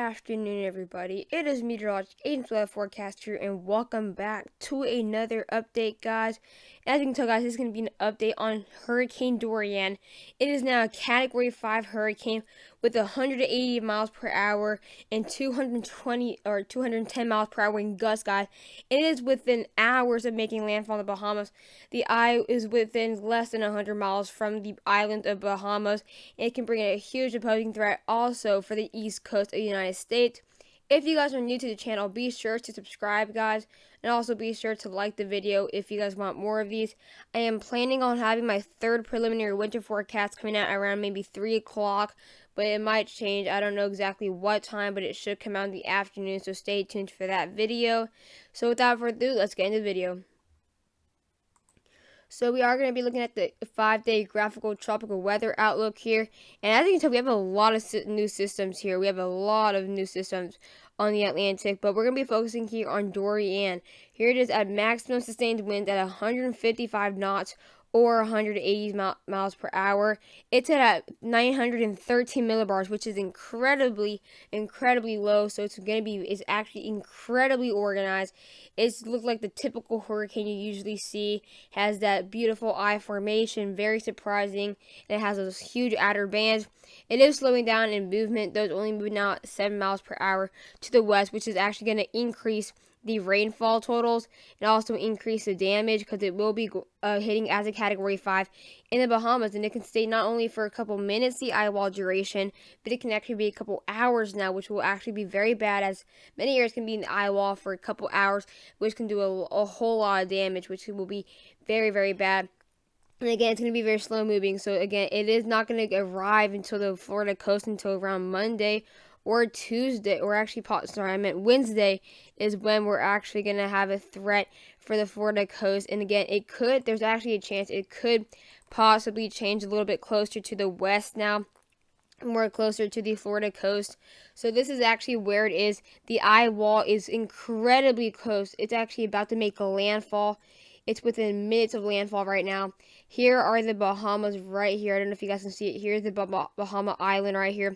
afternoon, everybody. It is meteorologist Aiden's weather forecaster, and welcome back to another update, guys. As you can tell, guys, this is going to be an update on Hurricane Dorian. It is now a Category 5 hurricane with 180 miles per hour and 220 or 210 miles per hour in gusts, guys. It is within hours of making landfall in the Bahamas. The eye is within less than 100 miles from the island of Bahamas. It can bring a huge opposing threat also for the east coast of the United States. If you guys are new to the channel, be sure to subscribe, guys, and also be sure to like the video if you guys want more of these. I am planning on having my third preliminary winter forecast coming out around maybe 3 o'clock, but it might change. I don't know exactly what time, but it should come out in the afternoon, so stay tuned for that video. So without further ado, let's get into the video. So we are going to be looking at the 5-day graphical tropical weather outlook here. And as you can tell, we have a lot of new systems here. We have a lot of new systems on the Atlantic. But we're going to be focusing here on Dorian. Here it is at maximum sustained wind at 155 knots or 180 miles per hour. It's at 913 millibars, which is incredibly low. So it's actually incredibly organized. It's looked like the typical hurricane you usually see. Has that beautiful eye formation, very surprising, and it has those huge outer bands. It is slowing down in movement, though it's only moving now at 7 miles per hour to the west, which is actually going to increase the rainfall totals and also increase the damage because it will be hitting as a Category 5 in the Bahamas, and it can stay not only for a couple minutes the eye wall duration, but it can actually be a couple hours now, which will actually be very bad, as many areas can be in the eye wall for a couple hours, which can do a whole lot of damage, which will be very bad. And again, it's going to be very slow moving. So again, it is not going to arrive until the Florida coast until around Monday or Tuesday, or actually, Wednesday is when we're actually going to have a threat for the Florida coast. And again, there's actually a chance it could possibly change a little bit closer to the west now, more closer to the Florida coast. So this is actually where it is. The eye wall is incredibly close. It's actually about to make a landfall. It's within minutes of landfall right now. Here are the Bahamas right here. I don't know if you guys can see it. Here's the Bahama Island right here.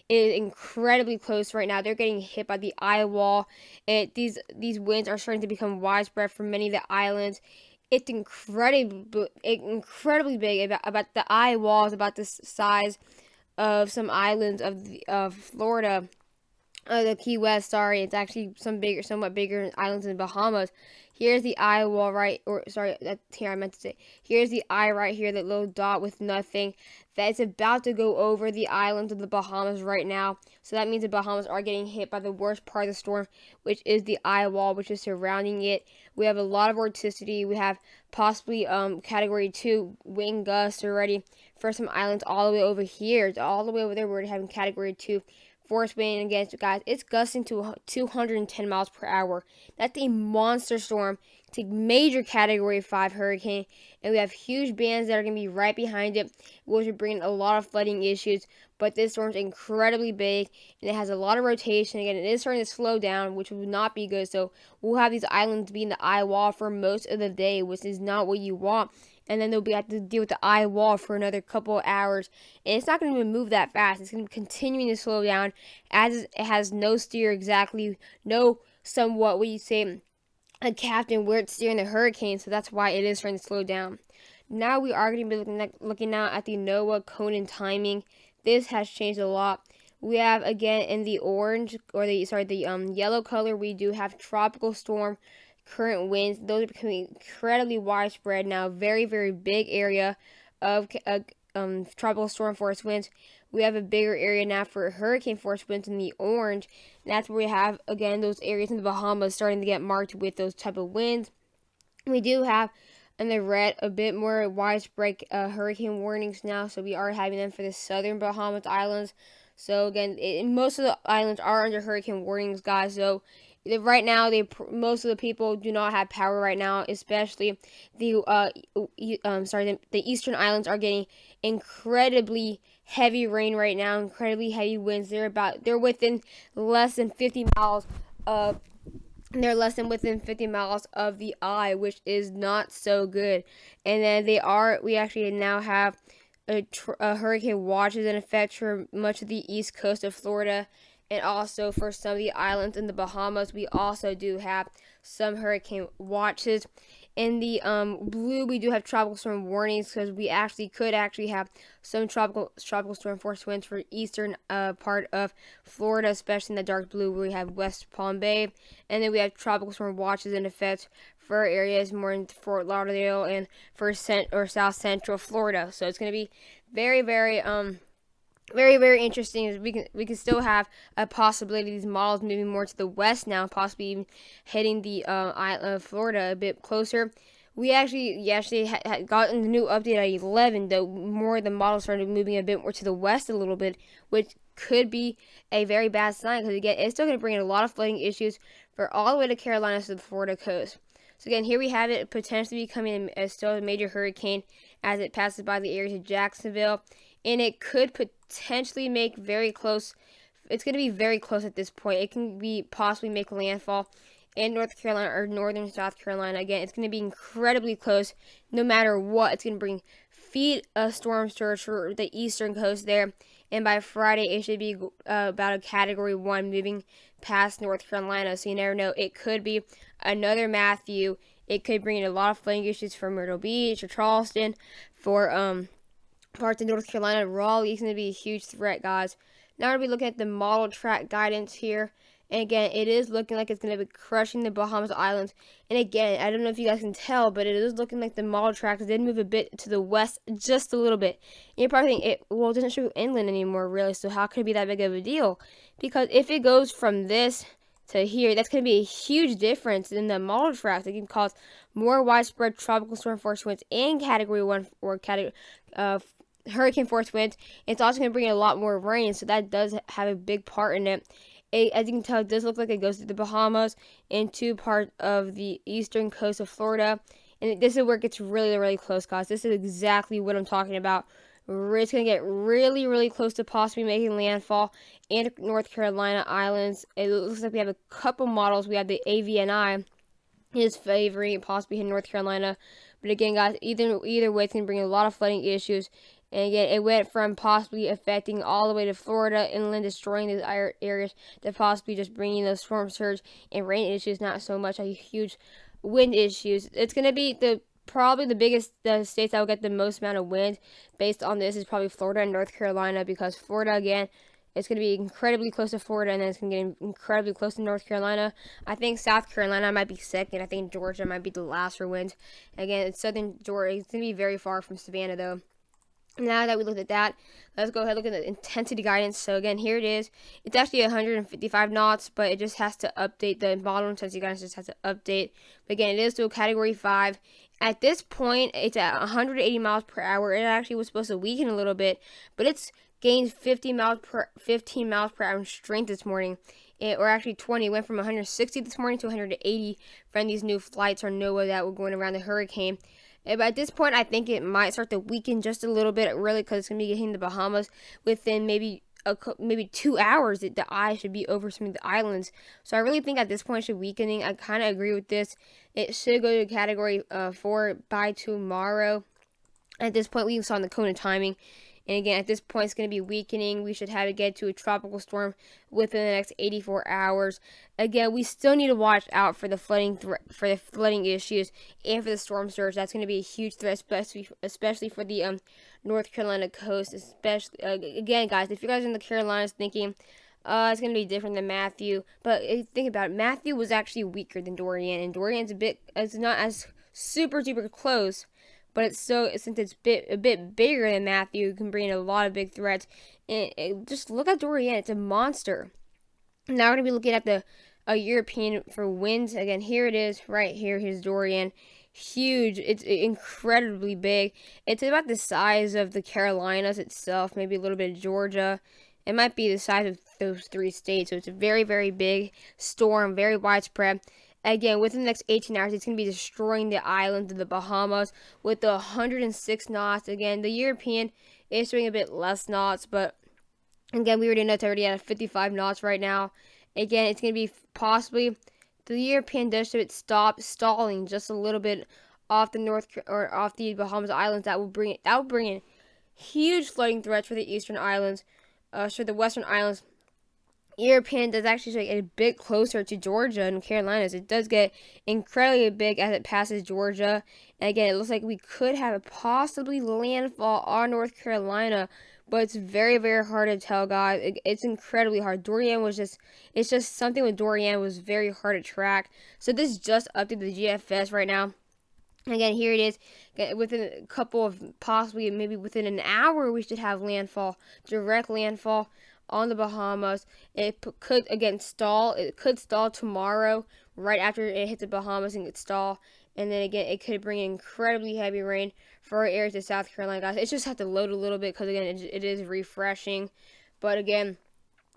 It is incredibly close right now. They're getting hit by the eye wall. These winds are starting to become widespread for many of the islands. It's incredibly big. About the eye wall is about the size of some islands of Florida. The Key West, sorry, it's actually somewhat bigger islands in the Bahamas. Here's the eye wall here's the eye right here, that little dot with nothing. That's about to go over the islands of the Bahamas right now. So that means the Bahamas are getting hit by the worst part of the storm, which is the eye wall, which is surrounding it. We have a lot of vorticity. We have possibly Category 2 wind gusts already for some islands all the way over here. All the way over there, we're already having Category 2. Force wind against, guys, it's gusting to 210 miles per hour. That's a monster storm. It's a major Category 5 hurricane, and we have huge bands that are going to be right behind it, which will bring a lot of flooding issues. But this storm's incredibly big, and it has a lot of rotation. Again, it is starting to slow down, which will not be good. So we'll have these islands be in the eye wall for most of the day, which is not what you want. And then they'll have to deal with the eye wall for another couple of hours. And it's not going to move that fast. It's going to be continuing to slow down, as it has no steer exactly, what you say, a captain where it's steering the hurricane. So that's why it is trying to slow down. Now we are going to be looking now at the NOAA cone and timing. This has changed a lot. We have, again, in the orange, or the yellow color, we do have tropical storm current winds. Those are becoming incredibly widespread now. Very big area of tropical storm force winds. We have a bigger area now for hurricane force winds in the orange, and that's where we have, again, those areas in the Bahamas starting to get marked with those type of winds. We do have in the red a bit more widespread hurricane warnings now, so we are having them for the southern Bahamas islands. So again, most of the islands are under hurricane warnings, guys. So right now, most of the people do not have power right now, especially the eastern islands are getting incredibly heavy rain right now, incredibly heavy winds. They're within less than 50 miles of the eye, which is not so good. And then we actually now have a hurricane watch is in effect for much of the east coast of Florida And also for some of the islands in the Bahamas, we also do have some hurricane watches. In the blue, we do have tropical storm warnings because we could have some tropical storm force winds for eastern part of Florida, especially in the dark blue where we have West Palm Bay. And then we have tropical storm watches in effect for areas more in Fort Lauderdale and for south central Florida. So it's going to be very, very very interesting. We can still have a possibility of these models moving more to the west now, possibly even hitting the island of Florida a bit closer. We actually had gotten the new update at 11, though more of the models started moving a bit more to the west a little bit, which could be a very bad sign because again, it's still going to bring in a lot of flooding issues for all the way to Carolina to the Florida coast. So again, here we have it potentially becoming still a major hurricane as it passes by the areas of Jacksonville, and it could potentially make very close. It's going to be very close at this point. It can be possibly make landfall in North Carolina or northern South Carolina. Again, it's going to be incredibly close no matter what. It's going to bring feet of storm surge for the eastern coast there, and by Friday it should be about a category 1 moving past North Carolina. So you never know, it could be another Matthew. It could bring in a lot of flooding issues for Myrtle Beach or Charleston, for parts of North Carolina. Raleigh is going to be a huge threat, guys. Now we're going to be looking at the model track guidance here. And again, it is looking like it's going to be crushing the Bahamas Islands. And again, I don't know if you guys can tell, but it is looking like the model track did move a bit to the west, just a little bit. And you're probably thinking, it doesn't show inland anymore, really, so how could it be that big of a deal? Because if it goes from this to here, that's going to be a huge difference in the model track. It can cause more widespread tropical storm force winds and category 1 or hurricane force winds. It's also going to bring in a lot more rain, so that does have a big part in it. As you can tell, it does look like it goes to the Bahamas into part of the eastern coast of Florida. And this is where it gets really, really close, guys. This is exactly what I'm talking about. It's going to get really, really close to possibly making landfall in North Carolina islands. It looks like we have a couple models. We have the AVNI is favoring possibly in North Carolina. But again, guys, either way, it's going to bring a lot of flooding issues. And again, it went from possibly affecting all the way to Florida, inland, destroying these areas, to possibly just bringing those storm surge and rain issues, not so much a huge wind issues. It's going to be probably the biggest states that will get the most amount of wind based on this is probably Florida and North Carolina, because Florida, again, it's going to be incredibly close to Florida, and then it's going to get incredibly close to North Carolina. I think South Carolina might be second. I think Georgia might be the last for winds. Again, it's southern Georgia. It's going to be very far from Savannah, though. Now that we looked at that, let's go ahead and look at the intensity guidance. So again, here it is. It's actually 155 knots, but it just has to update. The model intensity guidance just has to update. But again, it is still category 5. At this point, it's at 180 miles per hour. It actually was supposed to weaken a little bit, but it's gained 15 miles per hour in strength this morning. Or actually 20. It went from 160 this morning to 180 from these new flights or NOAA that were going around the hurricane. But at this point, I think it might start to weaken just a little bit, really, because it's going to be hitting the Bahamas within maybe 2 hours. That the eye should be over some of the islands. So I really think at this point it should weakening. I kind of agree with this. It should go to category 4 by tomorrow. At this point, we saw in the cone of timing. And again, at this point, it's going to be weakening. We should have it get to a tropical storm within the next 84 hours. Again, we still need to watch out for the flooding issues and for the storm surge. That's going to be a huge threat, especially for the North Carolina coast. Especially again, guys, if you guys are in the Carolinas thinking it's going to be different than Matthew, but think about it. Matthew was actually weaker than Dorian, and Dorian's it's not as super duper close. But since it's a bit bigger than Matthew, it can bring in a lot of big threats. And just look at Dorian; it's a monster. Now we're gonna be looking at a European for winds. Again, here it is, right here. Here's Dorian, huge. It's incredibly big. It's about the size of the Carolinas itself, maybe a little bit of Georgia. It might be the size of those 3 states. So it's a very, very big storm, very widespread. Again, within the next 18 hours, it's going to be destroying the islands of the Bahamas with the 106 knots. Again, the European is doing a bit less knots, but again, we already know it's already at 55 knots right now. Again, it's going to be possibly the European does should stop stalling just a little bit off the Bahamas Islands. That will bring in huge flooding threats for the eastern islands, for the western islands. European does actually get a bit closer to Georgia and Carolinas. It does get incredibly big as it passes Georgia. And again, it looks like we could have a possibly landfall on North Carolina, but it's very, very hard to tell, guys. It's incredibly hard. It's just something with Dorian was very hard to track. So this just updated the GFS right now. Again, here it is. Within a couple of, possibly maybe within an hour, we should have landfall, direct landfall on the Bahamas. It could, again, stall. It could stall tomorrow, right after it hits the Bahamas and gets stall. And then again, it could bring incredibly heavy rain for our areas of South Carolina, guys. It just have to load a little bit because, again, it is refreshing. But again,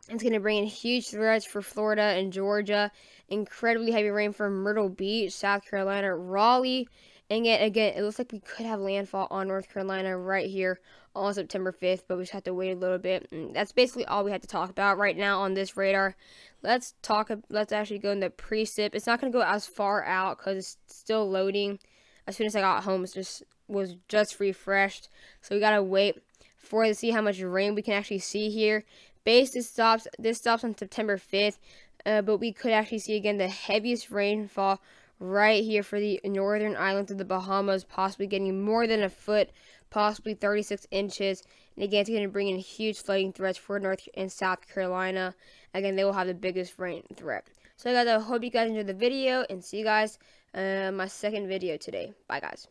it's going to bring in huge threats for Florida and Georgia. Incredibly heavy rain for Myrtle Beach, South Carolina, Raleigh. And again, it looks like we could have landfall on North Carolina right here on September 5th, but we just have to wait a little bit. And that's basically all we have to talk about right now on this radar. Let's actually go into precip. It's not going to go as far out because it's still loading. As soon as I got home, it was just refreshed. So we got to wait to see how much rain we can actually see here. This stops on September 5th, but we could actually see again the heaviest rainfall right here for the northern islands of the Bahamas, possibly getting more than a foot, possibly 36 inches. And again, it's going to bring in huge flooding threats for North and South Carolina. Again, they will have the biggest rain threat. So guys, I hope you guys enjoyed the video, and see you guys my second video today. Bye guys.